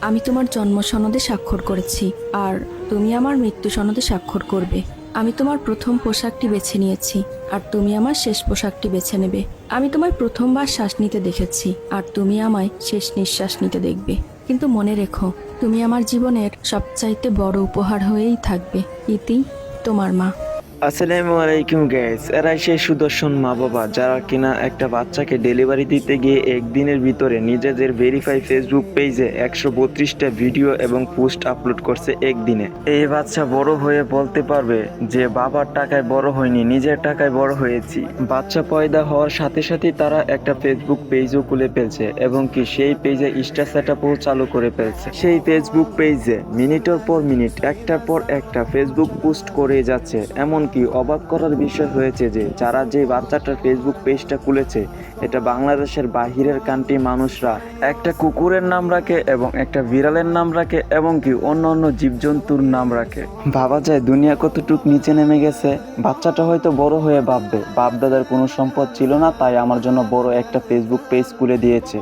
আমি তোমার জন্ম সনদে স্বাক্ষর করেছি, আর তুমি আমার মৃত্যু সনদে স্বাক্ষর করবে। আমি তোমার প্রথম পোশাকটি বেছে নিয়েছি, আর তুমি আমার শেষ পোশাকটি বেছে নেবে। আমি তোমায় প্রথমবার শ্বাস নিতে দেখেছি, আর তুমি আমায় শেষ নিঃশ্বাস নিতে দেখবে। কিন্তু মনে রেখো, তুমি আমার জীবনের সবচাইতে বড় উপহার হয়েই থাকবে। ইতি, তোমার মা। আসসালামু আলাইকুম গাইস, এরাই সেই সুদর্শন মা বাবা যারা কিনা একটা বাচ্চাকে ডেলিভারি দিতে গিয়ে একদিনের ভিতরে নিজেদের ভেরিফাই ফেসবুক পেজে 132টা ভিডিও এবং পোস্ট আপলোড করছে একদিনে। এই বাচ্চা বড় হয়ে বলতে পারবে যে বাবার টাকায় বড় হয়নি, নিজের টাকায় বড় হয়েছি। বাচ্চা পয়দা হওয়ার সাথে সাথে তারা একটা ফেসবুক পেজও খুলে ফেলছে এবং কি সেই পেজে ইনস্টা সেটআপও চালু করে ফেলছে। সেই ফেসবুক পেজে মিনিটের পর মিনিট, একটার পর একটা ফেসবুক পোস্ট করে যাচ্ছে। এমনকি অবাক করার বিষয় হয়েছে যে যারা যে বাচ্চাটার ফেসবুক পেজটা খুলেছে, এটা বাংলাদেশের বাহিরের কান্ট্রি মানুষরা একটা কুকুরের নাম রাখে এবং একটা বিড়ালের নাম রাখে এবং কি অন্য অন্য জীবজন্তুর নাম রাখে। ভাবা যায় দুনিয়া কতটুক নিচে নেমে গেছে। বাচ্চাটা হয়তো বড় হয়ে ভাববে বাপ দাদার কোনো সম্পদ ছিল না, তাই আমার জন্য বড় একটা ফেসবুক পেজ খুলে দিয়েছে।